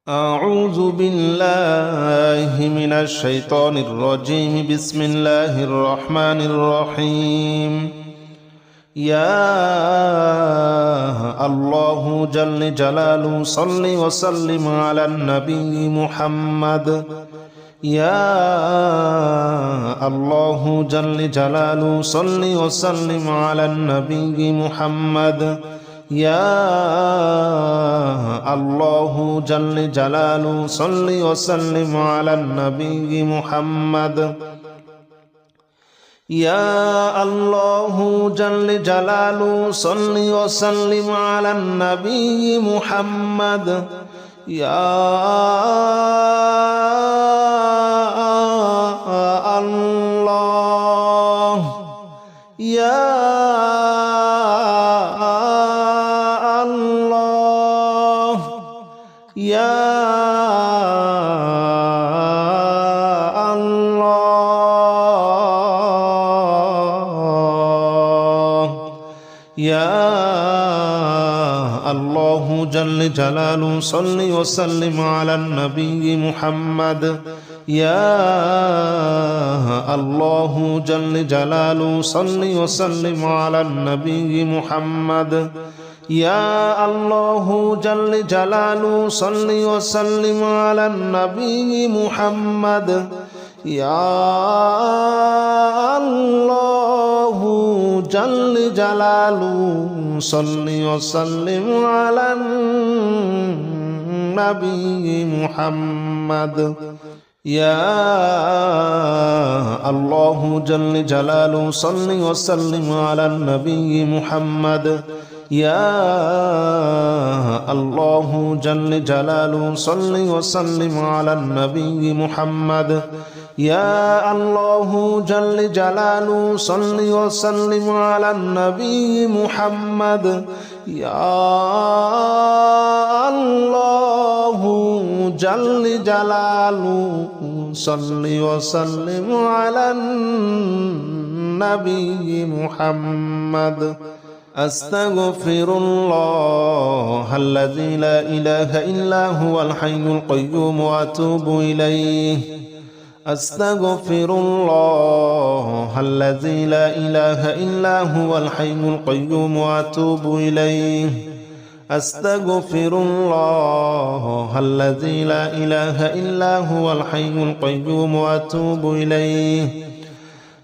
أعوذ بالله من الشيطان الرجيم. بسم الله الرحمن الرحيم. يا الله جل جلاله صل وسلم على النبي محمد. يا الله جل جلاله صل وسلم على النبي محمد. يا الله جل جلاله صل وسلم على النبي محمد. يا الله جل جلاله صل وسلم على النبي محمد. يا الله يا يا الله يا الله جل جلاله صل وسلم على النبي محمد. يا الله جل جلاله صل وسلم على النبي محمد. يا الله جل جلاله صل وسلم على النبي محمد. يا الله جل جلاله صل وسلم على النبي محمد. يا الله جل جلاله صل وسلم على النبي محمد. يا الله جل جلاله صل وسلم على النبي محمد. يا الله جل جلاله صل وسلم على النبي محمد. يا الله جل جلاله صل وسلم على النبي محمد. أستغفر الله الذي لا إله إلا هو الحي القيوم وأتوب إليه. أستغفر الله الذي لا إله إلا هو الحي القيوم وأتوب إليه. أستغفر الله الذي لا إله إلا هو الحي القيوم وأتوب إليه.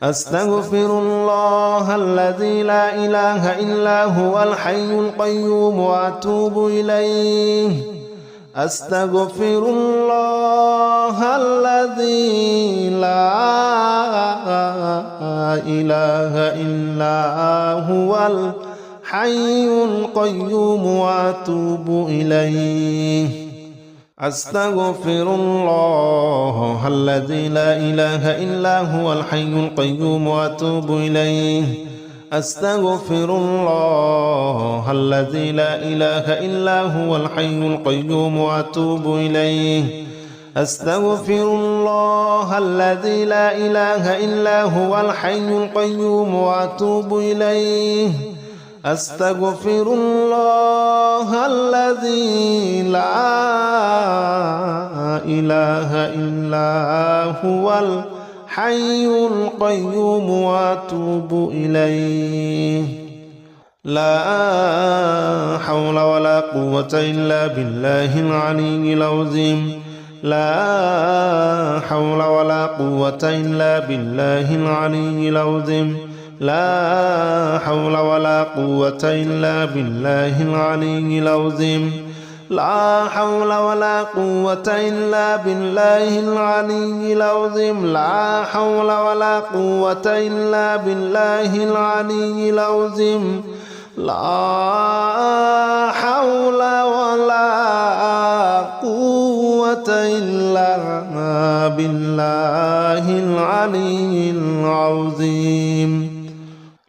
أستغفر الله الذي لا إله إلا هو الحي القيوم وأتوب إليه. أستغفر الله الذي لا إله إلا هو الحي القيوم وأتوب إليه. أستغفر الله الذي لا إله إلا هو الحي القيوم وأتوب إليه. أستغفر الله الذي لا إله إلا هو الحي القيوم وأتوب إليه. أستغفر الله الذي لا إله إلا هو الحي القيوم وأتوب إليه. أستغفر الله الذي لا إله إلا هو الحي القيوم وأتوب إليه. لا حول ولا قوة إلا بالله العلي العظيم. لا حول ولا قوة إلا بالله العلي العظيم. لا حول ولا قوة إلا بالله العلي العظيم. لا حول ولا قوة إلا بالله العلي العظيم. لا حول ولا قوة إلا بالله العلي العظيم. لا حول ولا قوة إلا بالله العلي العظيم.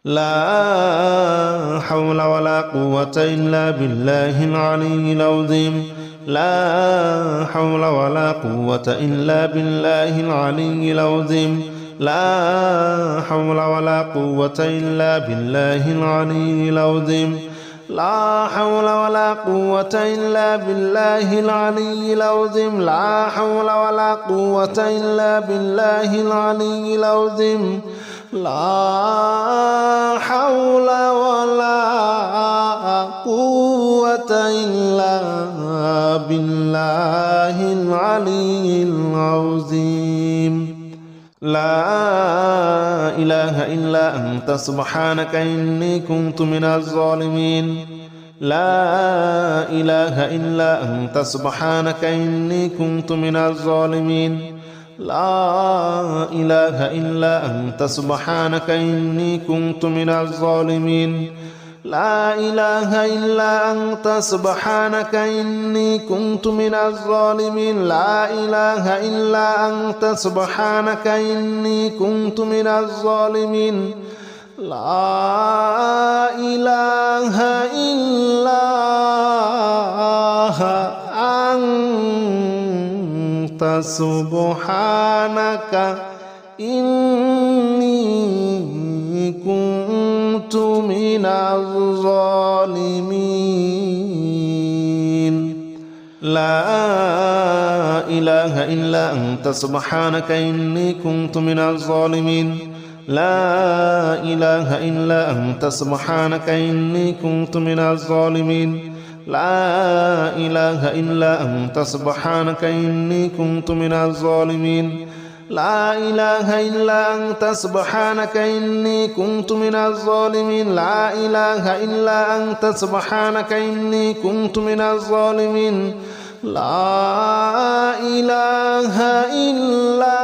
لا حول ولا قوة إلا بالله العلي العظيم. لا حول ولا قوة إلا بالله العلي العظيم. لا حول ولا قوة إلا بالله العلي العظيم. لا حول ولا قوة إلا بالله العلي العظيم لا حول ولا قوة إلا بالله العلي العظيم لا حول ولا قوة إلا بالله العلي العظيم لا إله إلا أنت سبحانك إني كنت من الظالمين لا إله إلا أنت سبحانك إني كنت من الظالمين لا إله إلا أنت سبحانك إني كنت من الظالمين لا إله إلا أنت سبحانك إني كنت من الظالمين لا إله إلا أنت سبحانك إني كنت من الظالمين لا إله إلا أنت سبحانك إني كنت من الظالمين لا إله إلا أنت سبحانك إني كنت من الظالمين لا إله إلا أنت سبحانك إني كنت من الظالمين لا إله إلا أنت سبحانك إني كنت من الظالمين لا إله إلا أنت سبحانك إني كنت من الظالمين لا إله إلا أنت سبحانك إني كنت من الظالمين لا إله إلا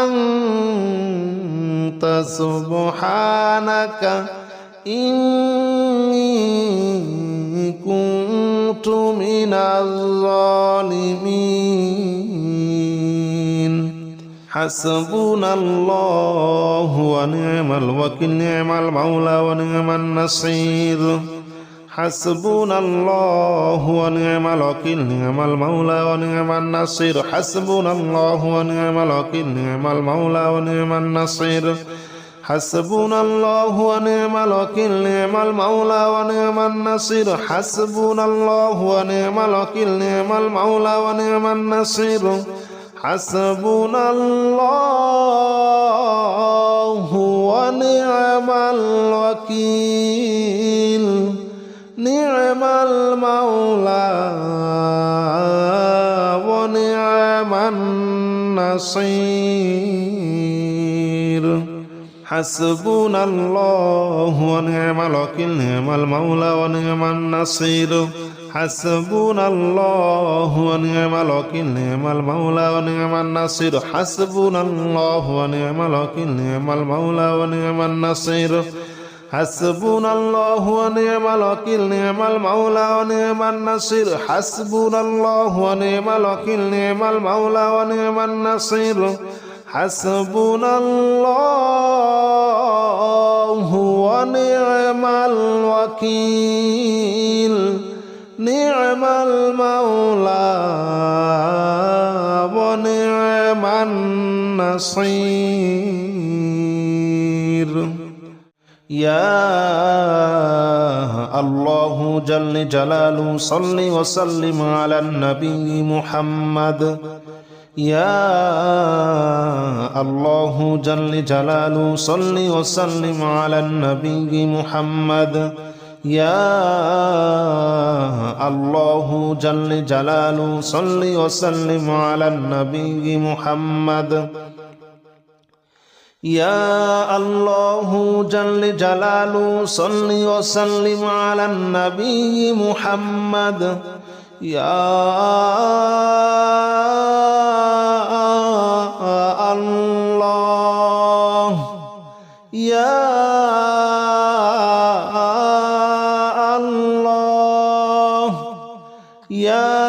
أنت سبحانك إني كنت من الظالمين حسبنا الله ونعم الوكيل نعم المولى ونعم النصير حسبنا الله ونعم الوكيل نعم المولى ونعم النصير حسبنا الله ونعم الوكيل نعم المولى ونعم النصير حسبنا الله ونعم الوكيل نعم المولى ونعم النصير حسبنا الله ونعم الوكيل نعم المولى ونعم النصير حسبنا الله ونعم الوكيل نعم المولى ونعم النصير حسبنا الله ونعم الوكيل نعم المولى ونعم النصير حسبنا الله ونعم الوكيل نعم المولى ونعم النصير حسبنا الله ونعم الوكيل نعم المولى ونعم النصير حسبنا الله ونعم الوكيل نعم المولى ونعم النصير حسبنا الله ونعم الوكيل نعم المولى ونعم النصير حسبنا الله ونعم الوكيل نعم المولى ونعم النصير يا الله جل جلاله صل وسلم على النبي محمد يا الله جل جلاله صل وسلم على النبي محمد يا الله جل جلاله صل وسلم على النبي محمد يا الله جل جلاله صل وسلم على النبي محمد يا الله يا الله يا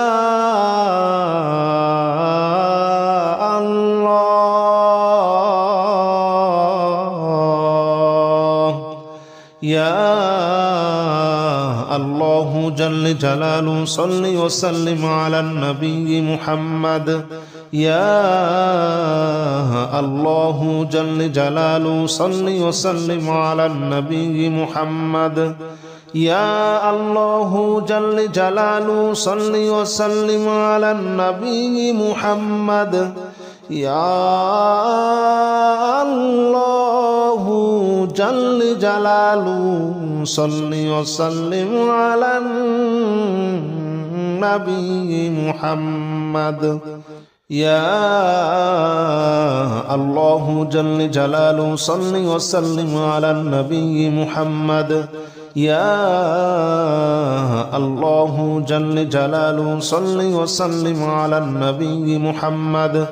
يا الله جل جلاله صل وسلم على النبي محمد يا الله جل جلاله صل وسلم على النبي محمد يا الله جل جلاله صل وسلم على النبي محمد يا الله جل جلاله صل وسلم على النبي محمد يا الله جل جلاله صل وسلم على النبي محمد يا الله جل جلاله صل وسلم على النبي محمد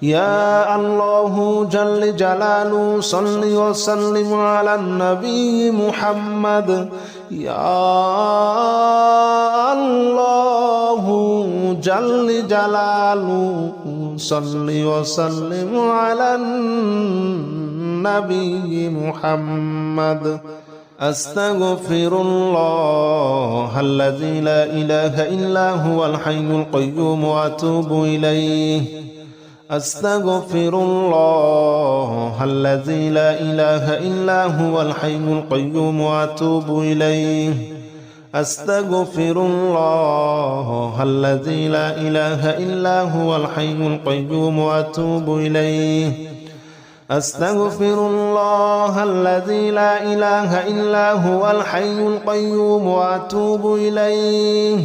يا الله جل جلاله صل وسلم على النبي محمد يا الله جل جلاله صل وسلم على النبي محمد أستغفر الله الذي لا إله إلا هو الحي القيوم وأتوب إليه أستغفر الله الذي لا إله إلا هو الحي القيوم وأتوب إليه أستغفر الله الذي لا إله إلا هو الحي القيوم وأتوب إليه أستغفر الله الذي لا إله إلا هو الحي القيوم وأتوب إليه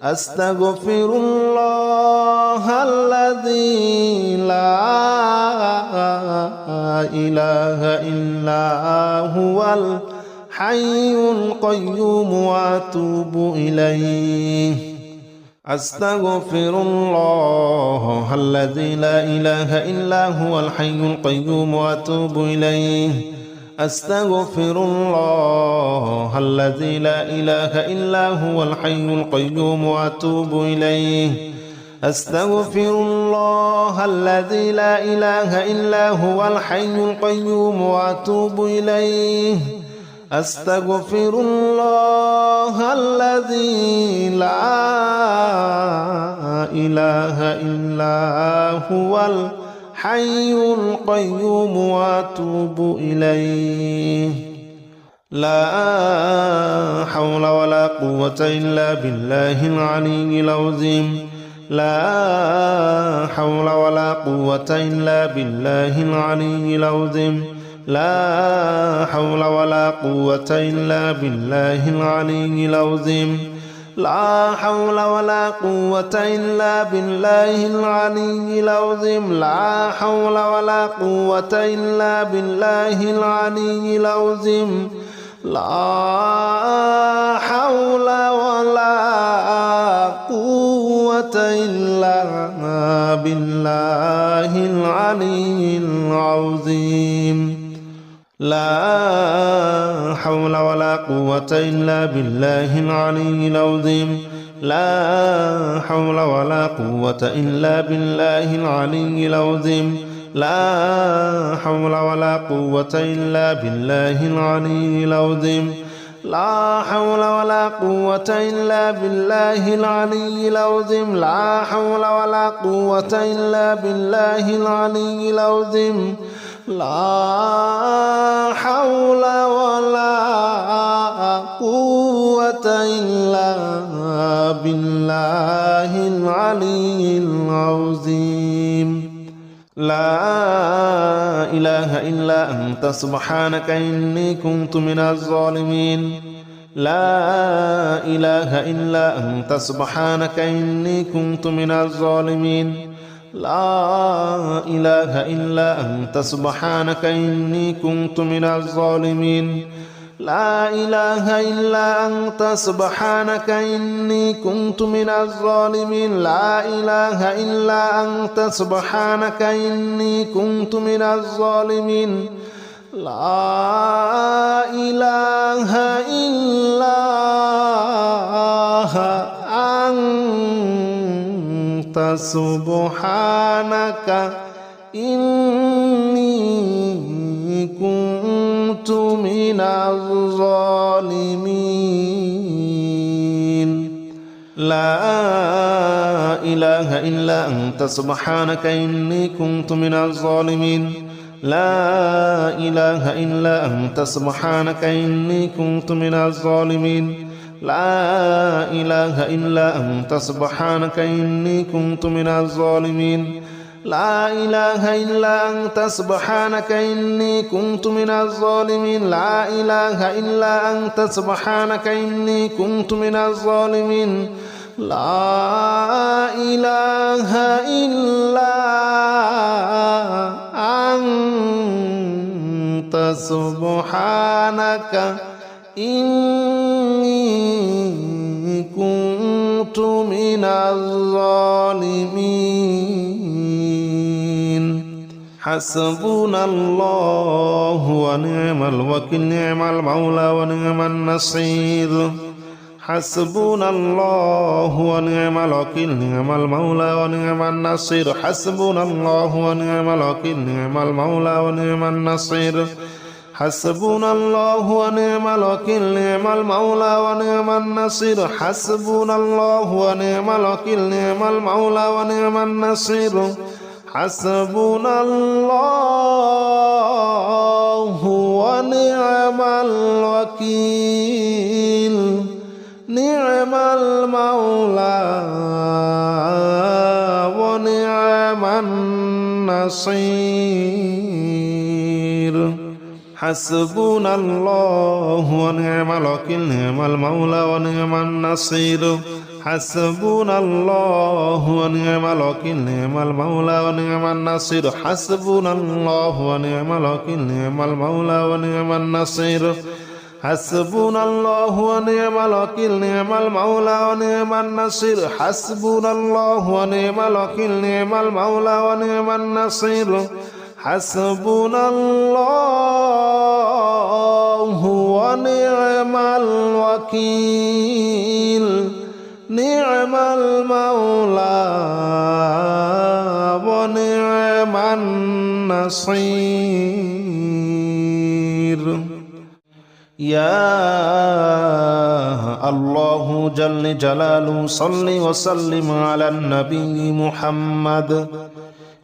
أستغفر الله الذي لا إله إلا هو الحي القيوم وأتوب إليه أستغفر الله الذي لا إله إلا هو الحي القيوم وأتوب إليه أستغفر الله الذي لا إله إلا هو الحي القيوم وأتوب إليه أستغفر الله الذي لا إله إلا هو الحي القيوم وأتوب إليه أستغفر الله الذي لا إله إلا هو الحي القيوم وأتوب إليه لا حول ولا قوة إلا بالله العلي العظيم لا حول ولا قوة إلا بالله العلي العظيم لا حول ولا قوة إلا بالله العلي العظيم لا حول ولا قوة إلا بالله العلي العظيم لا حول ولا قوة إلا بالله العلي العظيم لا حول ولا قوة إلا بالله العلي العظيم لا حول ولا قوة إلا بالله العلي العظيم لا حول ولا قوة إلا بالله العلي العظيم لا حول ولا قوة إلا بالله العلي العظيم لا حول ولا قوة إلا بالله العلي العظيم لا حول ولا قوة إلا بالله العلي العظيم لا حول ولا قوة إلا بالله العلي العظيم لا إله إلا أنت سبحانك إني كنت من الظالمين لا إله إلا أنت سبحانك إني كنت من الظالمين لا إله إلا أنت سبحانك إني كنت من الظالمين لا إله إلا أنت سبحانك إني كنت من الظالمين لا إله إلا أنت سبحانك إني كنت من الظالمين لا إله إلا أنت سبحانك إني كنت من الظالمين لا إله إلا أنت سبحانك إني كنت من الظالمين لا إله إلا أنت سبحانك إني كنت من الظالمين لا إله إلا أنت سبحانك إني كنت من الظالمين لا إله إلا أنت سبحانك إني كنت من الظالمين لا إله إلا أنت سبحانك إني كنت من الظالمين لا إله إلا أنت سبحانك إني كنت من الظالمين حسبنا الله ونعم الوكيل نعم المولى ونعم النصير حسبنا الله ونعم الوكيل نعم المولى ونعم النصير حسبنا الله ونعم الوكيل نعم المولى ونعم النصير حسبنا الله ونعم الوكيل نعم المولى ونعم النصير حسبنا الله ونعم الوكيل نعم المولى ونعم النصير حسبنا الله ونعم الوكيل نعم المولى ونعم النصير حسبنا الله ونعم الوكيل نعم المولى ونعم النصير حسبنا الله ونعم الوكيل نعم المولى ونعم النصير حسبنا الله ونعم الوكيل نعم المولى ونعم النصير حسبنا الله ونعم الوكيل نعم المولى ونعم النصير حسبنا الله ونعم الوكيل نعم المولى ونعم النصير حسبنا الله ونعم الوكيل نعم المولى ونعم النصير يا الله جل جلاله صل وسلم على النبي محمد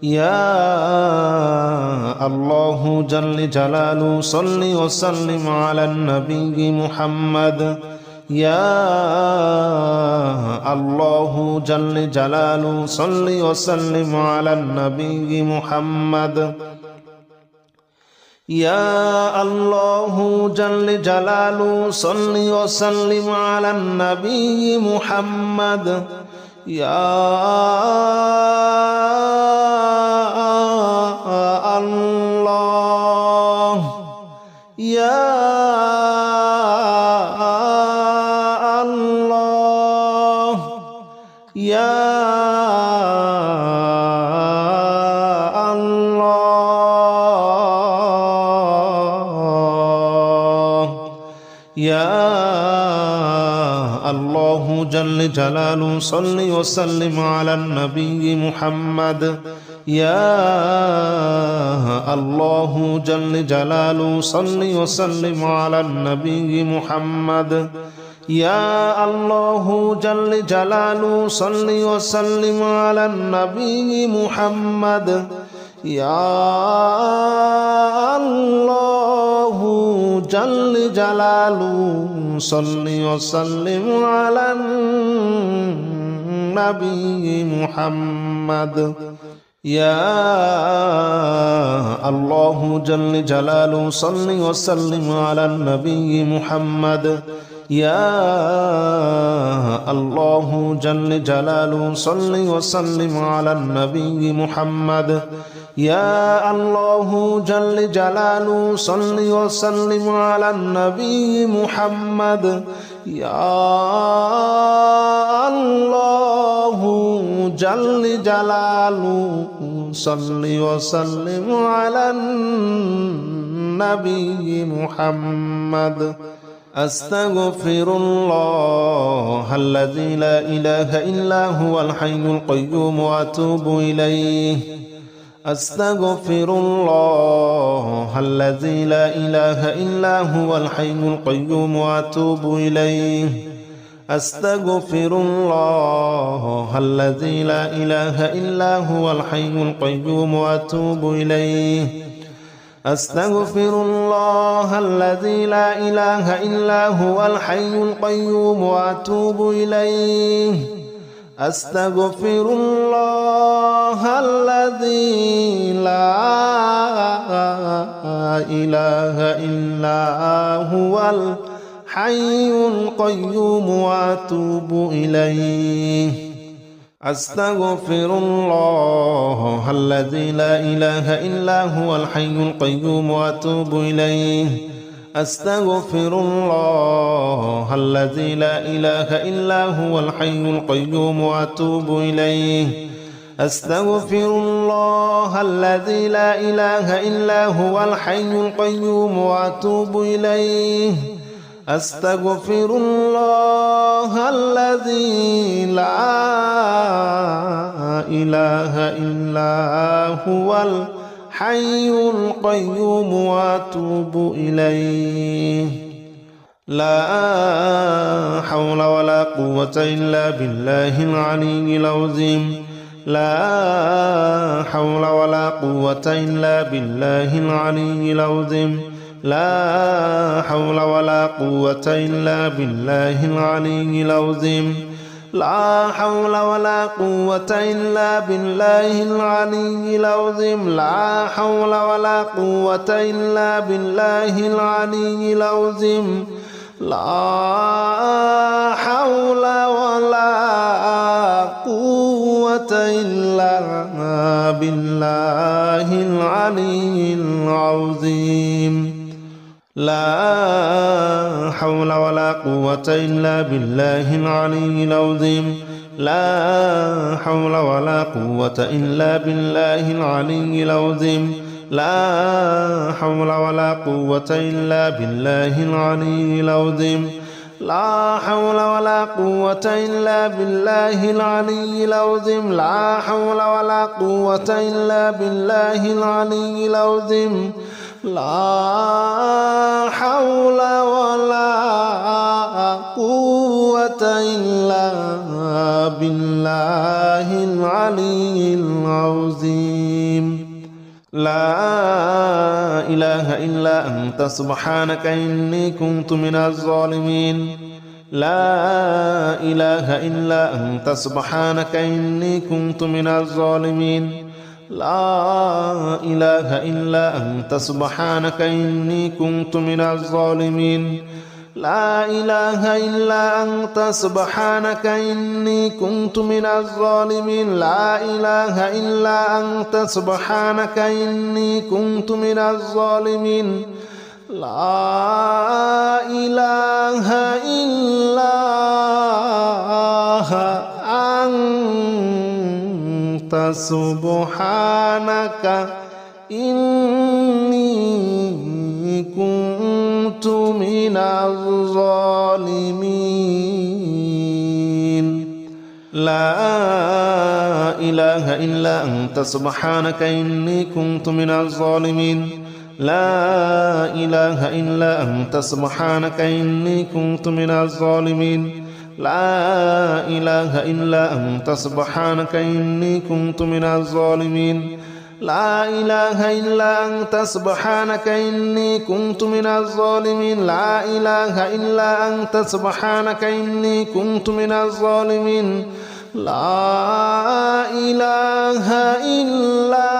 يا الله جل جلاله صل وسلم على النبي محمد يا الله جل جلاله صل وسلم على النبي محمد يا الله جل جلاله صل وسلم على النبي محمد يا الله يا الله يا يا الله جل جلاله صل وسلم على النبي محمد يا الله جل جلاله صل وسلم على النبي محمد يا الله جل جلاله صل وسلم على النبي محمد يا الله جل جلاله صل وسلم على النبي محمد يا الله جل جلاله صل وسلم على النبي محمد يا الله جل جلاله صل وسلم على النبي محمد يا الله جل جلاله صل وسلم على النبي محمد يا الله جل جلاله صل وسلم على النبي محمد أستغفر الله الذي لا إله إلا هو الحي القيوم وأتوب إليه أستغفر الله الذي لا إله إلا هو الحي القيوم وأتوب إليه أستغفر الله الذي لا إله إلا هو الحي القيوم وأتوب إليه أستغفر الله الذي لا إله إلا هو الحي القيوم وأتوب إليه أستغفر الله الذي لا إله إلا هو الحي القيوم وأتوب إليه أستغفر الله الذي لا إله إلا هو الحي القيوم وأتوب إليه أستغفر الله الذي لا إله إلا هو الحي القيوم وأتوب إليه أستغفر الله الذي لا إله إلا هو الحي القيوم وأتوب إليه أستغفر الله الذي لا إله إلا هو الحي القيوم وأتوب إليه لا حول ولا قوة إلا بالله العلي العظيم لا حول ولا قوة إلا بالله العلي العظيم لا حول ولا قوة إلا بالله العلي العظيم لا حول ولا قوة إلا بالله العلي العظيم لا حول ولا قوة إلا بالله العلي العظيم لا حول ولا قوة إلا بالله العلي العظيم لا حول ولا قوة إلا بالله العلي العظيم لا حول ولا قوة إلا بالله العلي العظيم لا حول ولا قوة إلا بالله العلي العظيم لا حول ولا قوة إلا بالله العلي العظيم لا حول ولا قوة إلا بالله العلي العظيم لا حول ولا قوة إلا بالله العلي العظيم لا إله إلا أنت سبحانك إني كنت من الظالمين لا إله إلا أنت سبحانك إني كنت من الظالمين لا إله إلا أنت سبحانك إني كنت من الظالمين لا إله إلا أنت سبحانك إني كنت من الظالمين لا إله إلا أنت سبحانك إني كنت من الظالمين لا إله إلا أنت سبحانك إني كنت من الظالمين لا إله إلا أنت سبحانك إني كنت من الظالمين لا إله إلا أنت سبحانك إني كنت من الظالمين لا إله إلا أنت سبحانك إني كنت من الظالمين لا إله إلا أنت سبحانك إني كنت من الظالمين لا إله إلا أنت سبحانك إني كنت من الظالمين لا إله إلا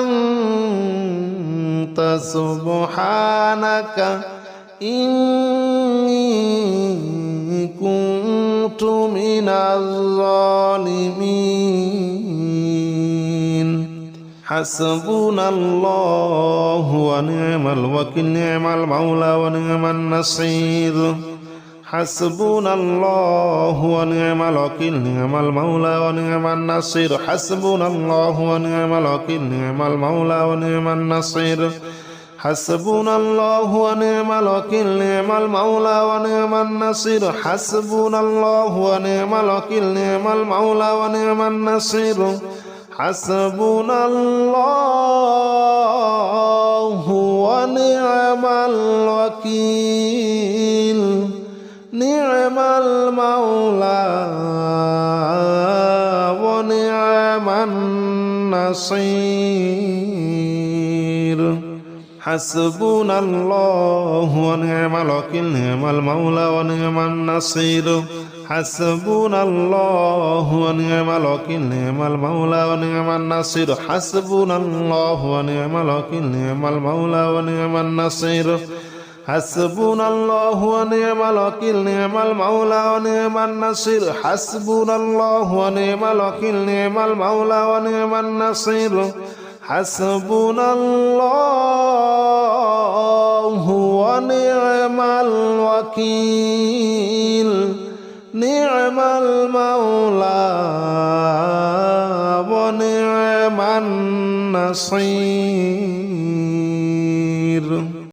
أنت سبحانك إني كنت من الظالمين حسبنا الله ونعم الوكيل نعم المولى ونعم النصير حسبنا الله ونعم الوكيل نعم المولى ونعم النصير حسبنا الله ونعم الوكيل نعم المولى ونعم النصير حسبنا الله ونعم الوكيل نعم المولى ونعم النصير حسبنا الله ونعم الوكيل نعم المولى ونعم النصير حسبنا الله ونعم الوكيل نعم المولى ونعم النصير حسبنا الله ونعم الوكيل نعم المولى ونعم النصير حسبنا الله ونعم الوكيل نعم المولى ونعم النصير حسبنا الله ونعم الوكيل نعم المولى ونعم النصير حسبنا الله ونعم الوكيل نعم المولى ونعم النصير حسبنا الله ونعم الوكيل نعم المولى ونعم النصير حسبنا الله ونعم الوكيل نعم المولى ونعم النصير